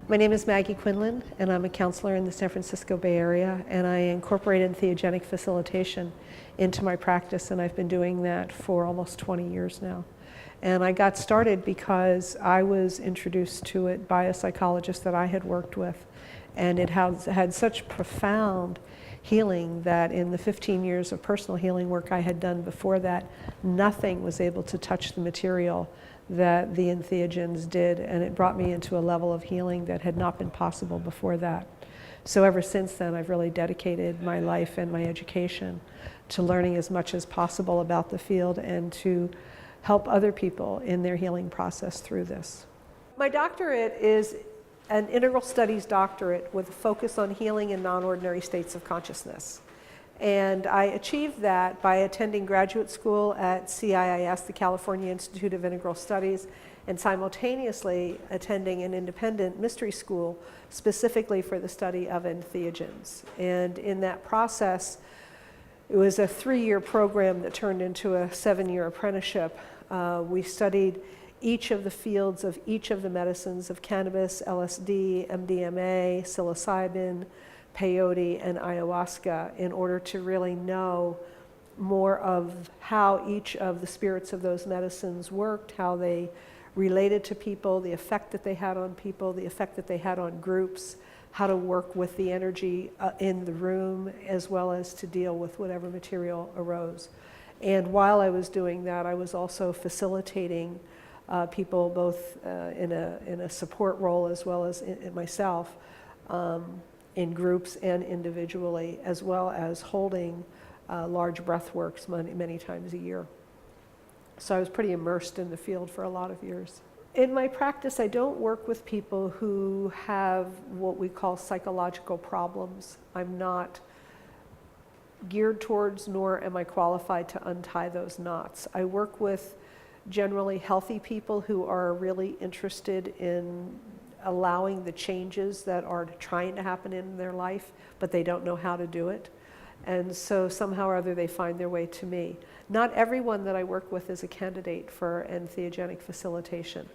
My name is Maggie Quinlan, and I'm a counselor in the San Francisco Bay Area, and I incorporated entheogenic facilitation into my practice, and I've been doing that for almost 20 years now. And I got started because I was introduced to it by a psychologist that I had worked with, and it has had such profound healing that in the 15 years of personal healing work I had done before that, nothing was able to touch the material that the entheogens did, and it brought me into a level of healing that had not been possible before that. So ever since then, I've really dedicated my life and my education to learning as much as possible about the field and to help other people in their healing process through this. My doctorate is an integral studies doctorate with a focus on healing in non-ordinary states of consciousness. And I achieved that by attending graduate school at CIIS, the California Institute of Integral Studies, and simultaneously attending an independent mystery school specifically for the study of entheogens. And in that process, it was a 3-year program that turned into a 7-year apprenticeship. We studied each of the fields of each of the medicines of cannabis, LSD, MDMA, psilocybin, peyote, and ayahuasca in order to really know more of how each of the spirits of those medicines worked, how they related to people, the effect that they had on people, the effect that they had on groups, how to work with the energy in the room, as well as to deal with whatever material arose. And while I was doing that, I was also facilitating people both in a support role as well as in myself, in groups and individually, as well as holding large breath works many times a year. So I was pretty immersed in the field for a lot of years. In my practice, I don't work with people who have what we call psychological problems. I'm not geared towards, nor am I qualified to untie those knots. I work with generally healthy people who are really interested in allowing the changes that are trying to happen in their life, but they don't know how to do it. And so somehow or other they find their way to me. Not everyone that I work with is a candidate for entheogenic facilitation.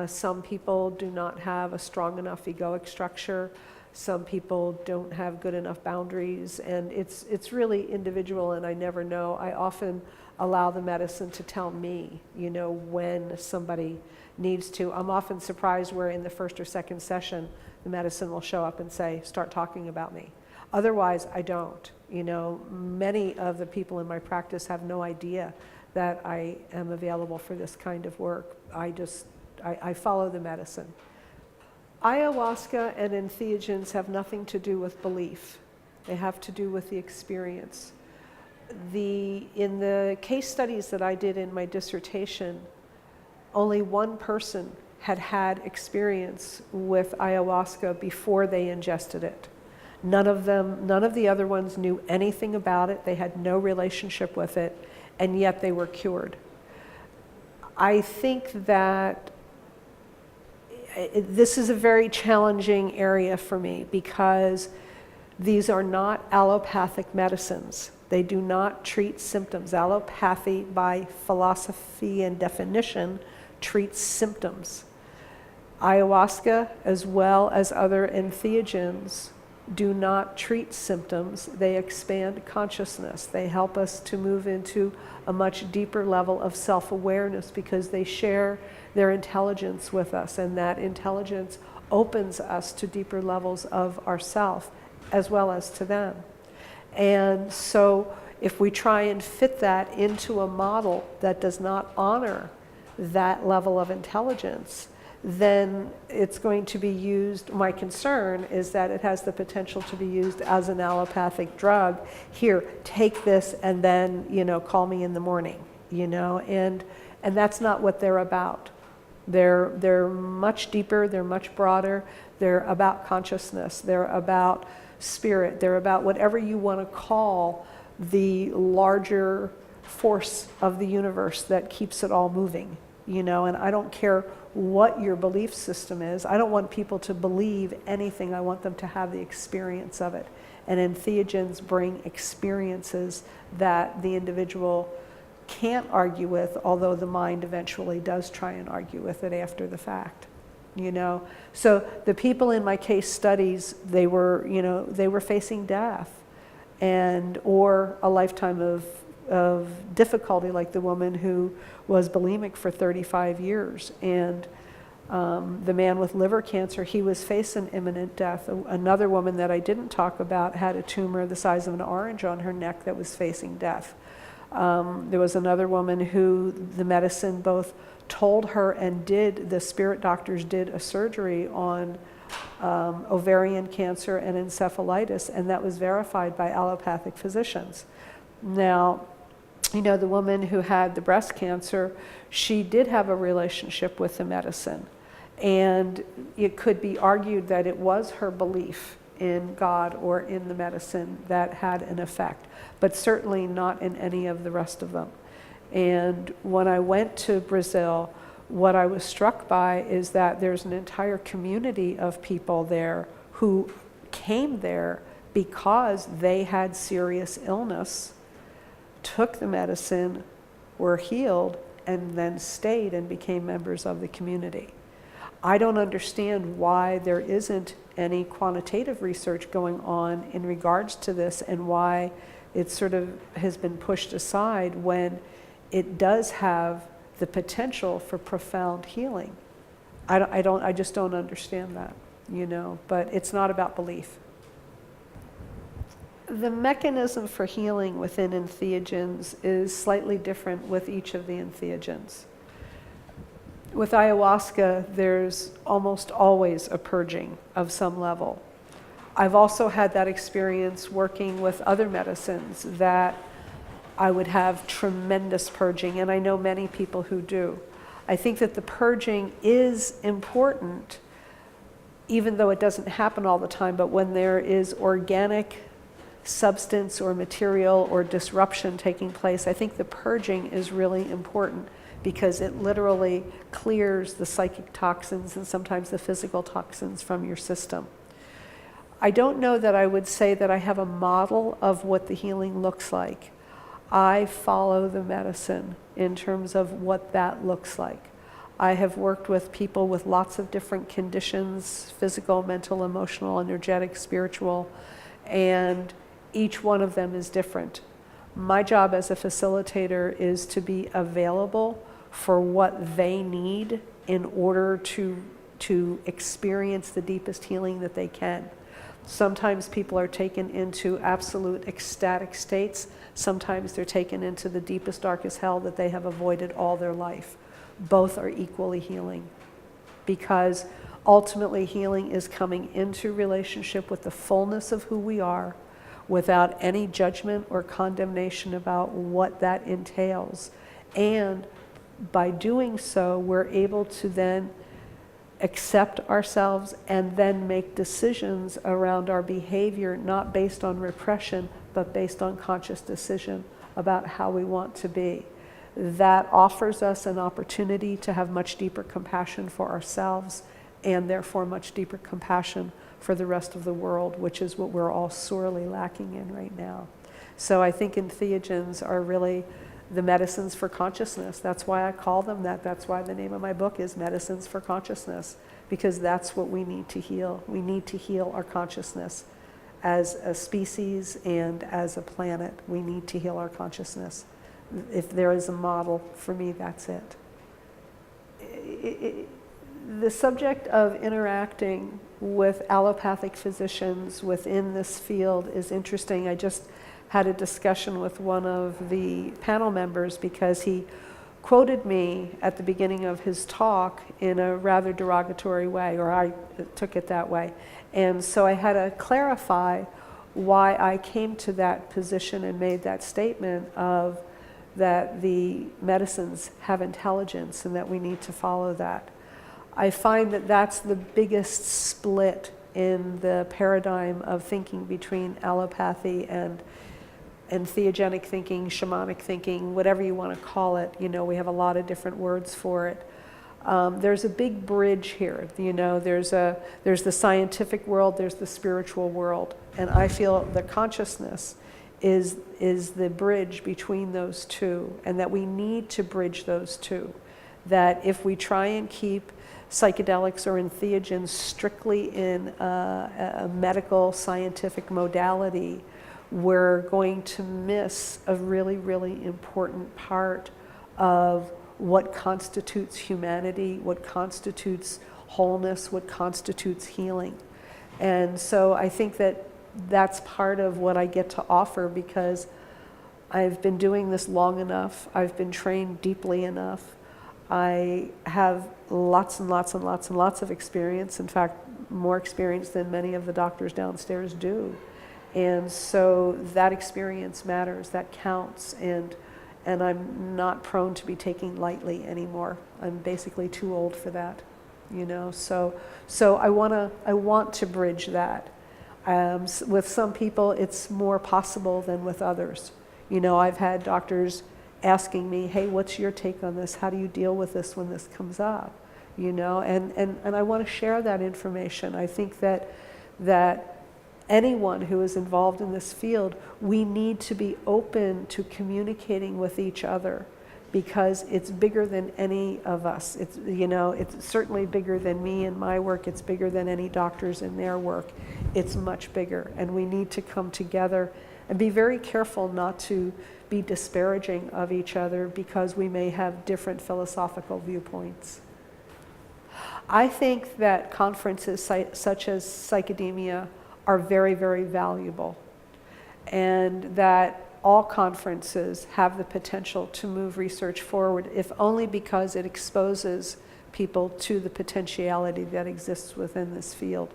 Some people do not have a strong enough egoic structure. Some people don't have good enough boundaries, and it's really individual, and I never know. I often allow the medicine to tell me, when somebody needs to. I'm often surprised where in the first or second session, the medicine will show up and say, start talking about me. Otherwise, I don't. Many of the people in my practice have no idea that I am available for this kind of work. I follow the medicine. Ayahuasca and entheogens have nothing to do with belief. They have to do with the experience. In the case studies that I did in my dissertation, only one person had experience with ayahuasca before they ingested it. None of the other ones knew anything about it. They had no relationship with it, and yet they were cured. I think that this is a very challenging area for me because these are not allopathic medicines. They do not treat symptoms. Allopathy, by philosophy and definition, treats symptoms. Ayahuasca, as well as other entheogens, do not treat symptoms. They expand consciousness. They help us to move into a much deeper level of self-awareness because they share their intelligence with us, and that intelligence opens us to deeper levels of ourself as well as to them. And so if we try and fit that into a model that does not honor that level of intelligence, then it's going to be used. My concern is that it has the potential to be used as an allopathic drug. Here, take this and then, call me in the morning, and that's not what they're about. They're much deeper, they're much broader, they're about consciousness, they're about spirit, they're about whatever you want to call the larger force of the universe that keeps it all moving, and I don't care what your belief system is. I don't want people to believe anything. I want them to have the experience of it. And entheogens bring experiences that the individual can't argue with, although the mind eventually does try and argue with it after the fact. you know. So the people in my case studies, they were, you know, they were facing death or a lifetime of difficulty, like the woman who was bulimic for 35 years. And the man with liver cancer, he was facing imminent death. Another woman that I didn't talk about had a tumor the size of an orange on her neck that was facing death. There was another woman who the medicine both told her and the spirit doctors did a surgery on ovarian cancer and encephalitis, and that was verified by allopathic physicians. Now, you know, the woman who had the breast cancer, she did have a relationship with the medicine. And it could be argued that it was her belief in God or in the medicine that had an effect, but certainly not in any of the rest of them. And when I went to Brazil, what I was struck by is that there's an entire community of people there who came there because they had serious illness, took the medicine, were healed, and then stayed and became members of the community. I don't understand why there isn't any quantitative research going on in regards to this, and why it sort of has been pushed aside when it does have the potential for profound healing. I just don't understand that, you know, but it's not about belief. The mechanism for healing within entheogens is slightly different with each of the entheogens. With ayahuasca, there's almost always a purging of some level. I've also had that experience working with other medicines that I would have tremendous purging, and I know many people who do. I think that the purging is important, even though it doesn't happen all the time, but when there is organic substance or material or disruption taking place, I think the purging is really important, because it literally clears the psychic toxins and sometimes the physical toxins from your system. I don't know that I would say that I have a model of what the healing looks like. I follow the medicine in terms of what that looks like. I have worked with people with lots of different conditions, physical, mental, emotional, energetic, spiritual, and each one of them is different. My job as a facilitator is to be available for what they need in order to experience the deepest healing that they can. Sometimes people are taken into absolute ecstatic states. Sometimes they're taken into the deepest, darkest hell that they have avoided all their life. Both are equally healing, because ultimately healing is coming into relationship with the fullness of who we are, without any judgment or condemnation about what that entails. And by doing so, we're able to then accept ourselves and then make decisions around our behavior, not based on repression, but based on conscious decision about how we want to be. That offers us an opportunity to have much deeper compassion for ourselves, and therefore much deeper compassion for the rest of the world, which is what we're all sorely lacking in right now. So I think entheogens are really the medicines for consciousness. That's why I call them that. That's why the name of my book is Medicines for Consciousness, because that's what we need to heal. We need to heal our consciousness as a species and as a planet. We need to heal our consciousness. If there is a model, for me, that's it. The subject of interacting with allopathic physicians within this field is interesting. I just had a discussion with one of the panel members because he quoted me at the beginning of his talk in a rather derogatory way, or I took it that way. And so I had to clarify why I came to that position and made that statement of that the medicines have intelligence and that we need to follow that. I find that that's the biggest split in the paradigm of thinking between allopathy and theogenic thinking, shamanic thinking, whatever you want to call it. You know, we have a lot of different words for it. There's a big bridge here. You know, there's the scientific world, there's the spiritual world, and I feel that consciousness is the bridge between those two, and that we need to bridge those two. That if we try and keep psychedelics or entheogens strictly in a medical scientific modality, we're going to miss a really, really important part of what constitutes humanity, what constitutes wholeness, what constitutes healing. And so I think that that's part of what I get to offer, because I've been doing this long enough, I've been trained deeply enough, I have lots and lots and lots and lots of experience, in fact, more experience than many of the doctors downstairs do. And so that experience matters, that counts, and I'm not prone to be taken lightly anymore. I'm basically too old for that, you know. So I want to bridge that. With some people, it's more possible than with others. You know, I've had doctors asking me, hey, what's your take on this? How do you deal with this when this comes up? You know, and I want to share that information. I think that anyone who is involved in this field, we need to be open to communicating with each other, because it's bigger than any of us. It's, you know, it's certainly bigger than me and my work. It's bigger than any doctors in their work. It's much bigger, and we need to come together and be very careful not to be disparaging of each other because we may have different philosophical viewpoints. I think that conferences such as Psychedemia are very, very valuable, and that all conferences have the potential to move research forward, if only because it exposes people to the potentiality that exists within this field.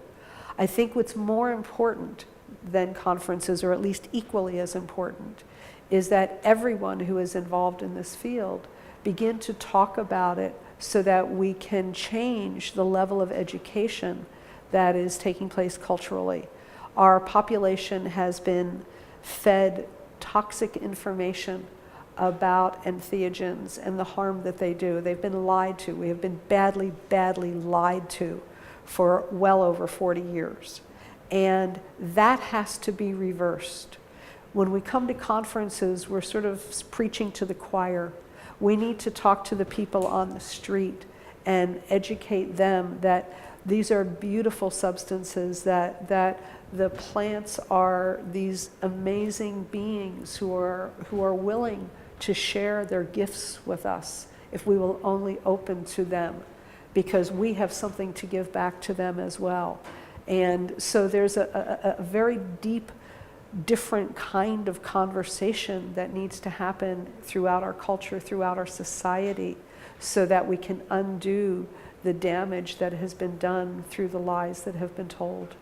I think what's more important than conferences, or at least equally as important, is that everyone who is involved in this field begin to talk about it so that we can change the level of education that is taking place culturally. Our population has been fed toxic information about entheogens and the harm that they do. They've been lied to. We have been badly, badly lied to for well over 40 years. And that has to be reversed. When we come to conferences, we're sort of preaching to the choir. We need to talk to the people on the street and educate them that these are beautiful substances, that the plants are these amazing beings who are willing to share their gifts with us if we will only open to them, because we have something to give back to them as well. And so there's a very deep, different kind of conversation that needs to happen throughout our culture, throughout our society, so that we can undo the damage that has been done through the lies that have been told.